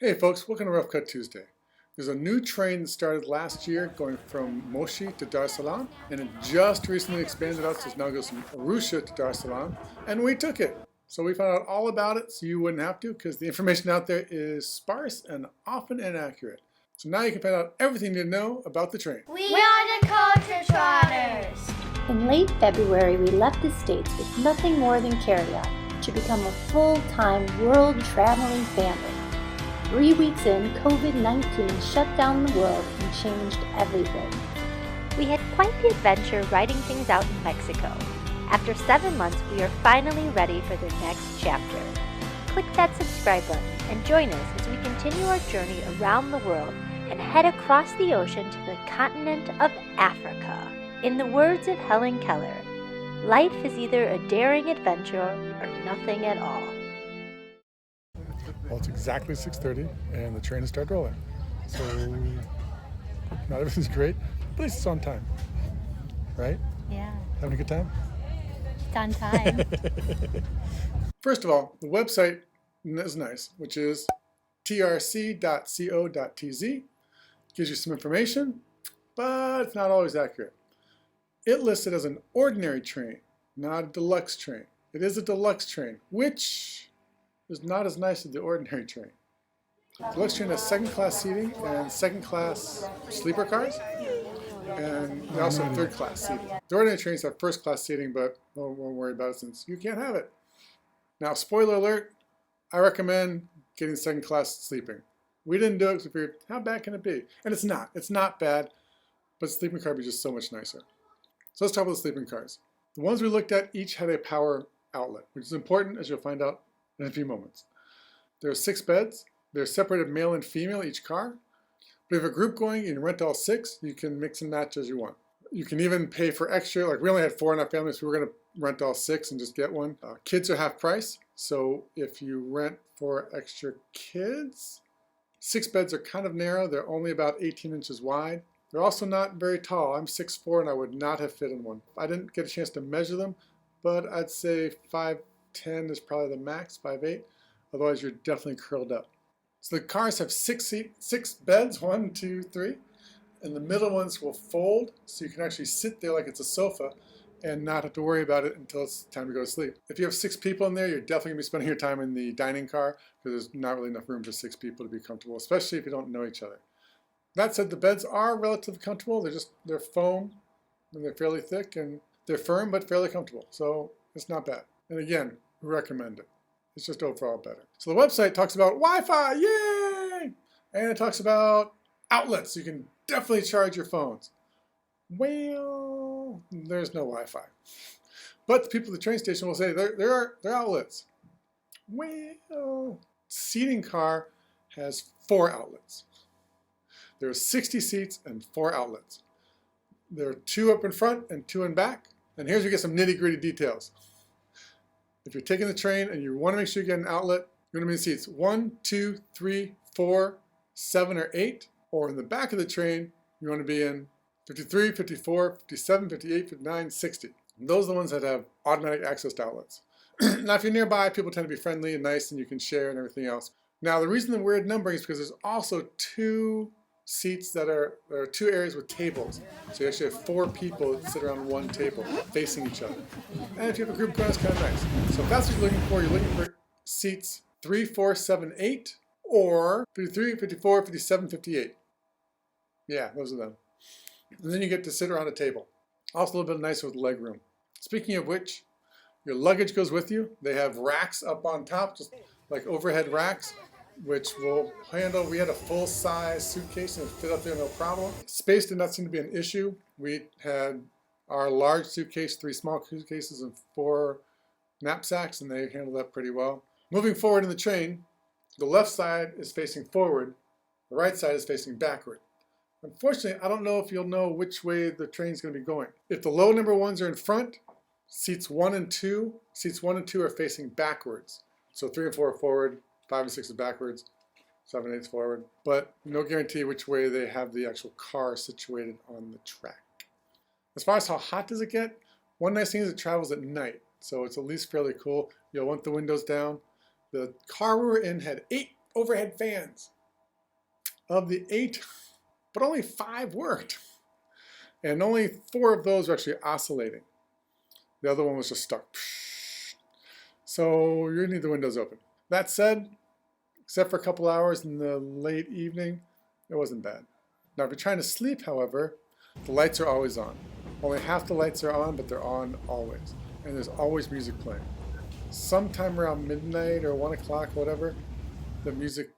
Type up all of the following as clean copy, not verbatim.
Hey folks, welcome to Rough Cut Tuesday. There's a new train that started last year going from Moshi to Dar Es Salaam, and it just recently expanded out, so it now goes from Arusha to Dar es Salaam, and we took it. So we found out all about it so you wouldn't have to, because the information out there is sparse and often inaccurate. So now you can find out everything you know about the train. We are the Culture Trotters! In late February, we left the States with nothing more than carry-on to become a full-time world-traveling family. 3 weeks in, COVID-19 shut down the world and changed everything. We had quite the adventure writing things out in Mexico. After 7 months, we are finally ready for the next chapter. Click that subscribe button and join us as we continue our journey around the world and head across the ocean to the continent of Africa. In the words of Helen Keller, life is either a daring adventure or nothing at all. Well, it's exactly 6:30 and the train has started rolling. So not everything's great, but at least it's on time. Right? Yeah, Having a good time? it's on time. First of all, the website is nice, which is trc.co.tz. Gives you some information, but it's not always accurate. It lists it as an ordinary train, not a deluxe train. It is a deluxe train, which is not as nice as the ordinary train. The deluxe train has second-class seating and second-class sleeper cars, and they also have third-class seating. The ordinary trains have first-class seating, but won't worry about it since you can't have it. Now, spoiler alert, I recommend getting second-class sleeping. We didn't do it because we figured, how bad can it be? And it's not. It's not bad, but the sleeping car would be just so much nicer. So let's talk about the sleeping cars. The ones we looked at each had a power outlet, which is important, as you'll find out in a few moments. There are 6 beds. They're separated male and female each car. But if you have a group going and you rent all 6, you can mix and match as you want. You can even pay for extra. Like we only had 4 in our family, so we were going to rent all 6 and just get one. Kids are half price. So if you rent for extra kids, 6 beds are kind of narrow. They're only about 18 inches wide. They're also not very tall. I'm 6'4" and I would not have fit in one. I didn't get a chance to measure them, but I'd say 5'10" is probably the max, 5'8". Otherwise, you're definitely curled up. So the cars have 6 beds, 1, 2, 3. And the middle ones will fold, so you can actually sit there like it's a sofa and not have to worry about it until it's time to go to sleep. If you have 6 people in there, you're definitely going to be spending your time in the dining car because there's not really enough room for 6 people to be comfortable, especially if you don't know each other. That said, the beds are relatively comfortable. They're foam and they're fairly thick and they're firm but fairly comfortable. So it's not bad. And again, we recommend it. It's just overall better. So the website talks about Wi-Fi, yay! And it talks about outlets. You can definitely charge your phones. Well, there's no Wi-Fi. But the people at the train station will say there are outlets. Well, seating car has 4 outlets. There are 60 seats and 4 outlets. There are 2 up in front and 2 in back. And here's where you get some nitty-gritty details. If you're taking the train and you want to make sure you get an outlet, you're going to be in seats 1, 2, 3, 4, 7, or 8. Or in the back of the train, you want to be in 53, 54, 57, 58, 59, 60. And those are the ones that have automatic access to outlets. Now, if you're nearby, people tend to be friendly and nice and you can share and everything else. Now, the reason the weird numbering is because there's also 2 seats there are 2 areas with tables. So you actually have 4 people that sit around one table facing each other. And if you have a group going, it's kind of nice. So if that's what you're looking for seats 3, 4, 7, 8, or 53, 54, 57, 58. Yeah, those are them. And then you get to sit around a table. Also a little bit nicer with leg room. Speaking of which, your luggage goes with you. They have racks up on top, just like overhead racks, which will handle. We had a full-size suitcase and it fit up there no problem. Space did not seem to be an issue. We had our large suitcase, 3 small suitcases, and 4 knapsacks, and they handled that pretty well. Moving forward in the train, the left side is facing forward, the right side is facing backward. Unfortunately, I don't know if you'll know which way the train's going to be going. If the low number ones are in front, seats 1 and 2 are facing backwards. So 3 and 4 are forward, 5 and 6 is backwards, 7 and 8 is forward. But no guarantee which way they have the actual car situated on the track. As far as how hot does it get, one nice thing is it travels at night. So it's at least fairly cool. You'll want the windows down. The car we were in had 8 overhead fans. Of the 8, but only 5 worked. And only 4 of those were actually oscillating. The other one was just stuck. So you need the windows open. That said, except for a couple hours in the late evening, it wasn't bad. Now if you're trying to sleep, however, the lights are always on. Only half the lights are on, but they're on always. And there's always music playing. Sometime around midnight or 1 o'clock, whatever, the music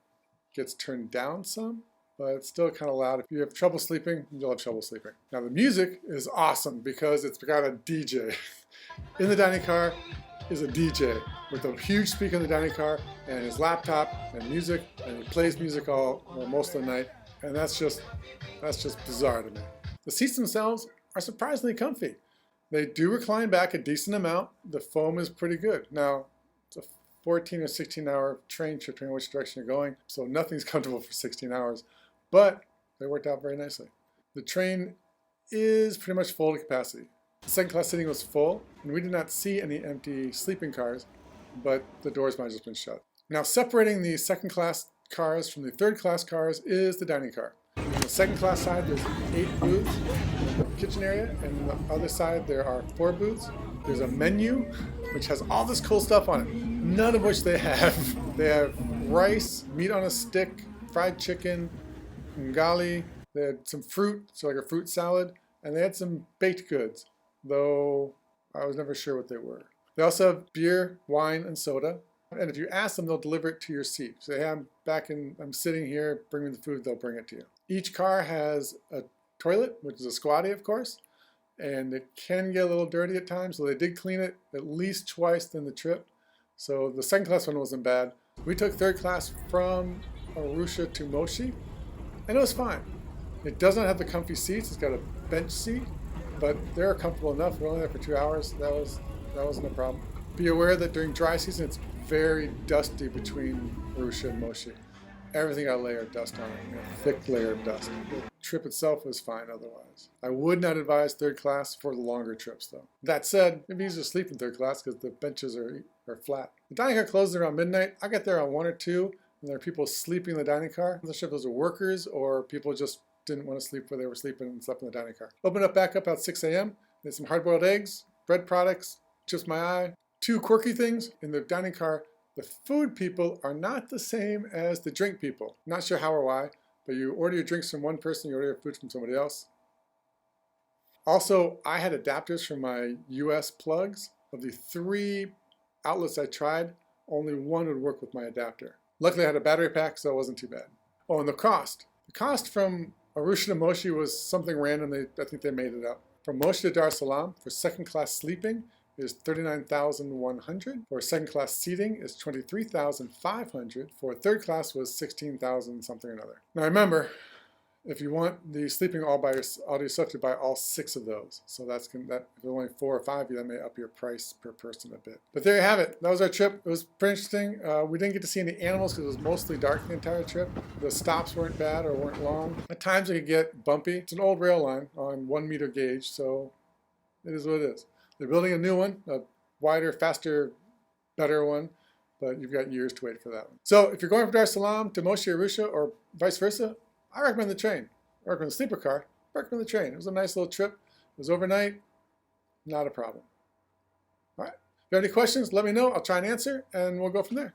gets turned down some, but it's still kind of loud. If you have trouble sleeping, you'll have trouble sleeping. Now the music is awesome because it's got a DJ. In the dining car is a DJ with a huge speaker in the dining car and his laptop and music, and he plays music most of the night, and that's just bizarre to me. The seats themselves are surprisingly comfy. They do recline back a decent amount. The foam is pretty good. Now, it's a 14 or 16 hour train trip depending on which direction you're going, so nothing's comfortable for 16 hours, but they worked out very nicely. The train is pretty much full to capacity. The second class seating was full, and we did not see any empty sleeping cars, but the doors might have just been shut. Now, separating the second class cars from the third class cars is the dining car. On the second class side, there's 8 booths in the kitchen area, and on the other side, there are 4 booths. There's a menu, which has all this cool stuff on it, none of which they have. They have rice, meat on a stick, fried chicken, ngali. They had some fruit, so like a fruit salad, and they had some baked goods, though I was never sure what they were. They also have beer, wine, and soda. And if you ask them, they'll deliver it to your seat. So they have I'm sitting here, bring me the food, they'll bring it to you. Each car has a toilet, which is a squatty, of course, and it can get a little dirty at times, so they did clean it at least twice in the trip. So the second class one wasn't bad. We took third class from Arusha to Moshi, and it was fine. It does not have the comfy seats. It's got a bench seat, but they're comfortable enough. We're only there for 2 hours. That wasn't a problem. Be aware that during dry season, it's very dusty between Arusha and Moshi. Everything got a layer of dust on it, a thick layer of dust. The trip itself was fine otherwise. I would not advise third class for the longer trips though. That said, it'd be easier to sleep in third class because the benches are flat. The dining car closes around midnight. I got there around 1 or 2, and there are people sleeping in the dining car. I'm not sure if those are workers or people just didn't want to sleep where they were sleeping and slept in the dining car. Opened up back up at 6 a.m. There's some hard-boiled eggs, bread products, just my eye. 2 quirky things in the dining car. The food people are not the same as the drink people. Not sure how or why, but you order your drinks from one person, you order your food from somebody else. Also, I had adapters for my US plugs. Of the 3 outlets I tried, only 1 would work with my adapter. Luckily I had a battery pack, so it wasn't too bad. Oh, and the cost. The cost from Arusha to Moshi was something random. I think they made it up. From Moshi to Dar es Salaam, for second class sleeping, is $39,100. For second class seating is $23,500. For third class was $16,000 something or another. Now remember, if you want the sleeping all to yourself, you buy all 6 of those. So if there's only 4 or 5, that may up your price per person a bit. But there you have it. That was our trip. It was pretty interesting. We didn't get to see any animals because it was mostly dark the entire trip. The stops weren't bad or weren't long. At times it could get bumpy. It's an old rail line on 1 meter gauge, so it is what it is. They're building a new one, a wider, faster, better one, but you've got years to wait for that one. So if you're going from Dar es Salaam to Moshi, Arusha, or vice versa, I recommend the train. I recommend the sleeper car. I recommend the train. It was a nice little trip. It was overnight. Not a problem. All right. If you have any questions, let me know. I'll try and answer, and we'll go from there.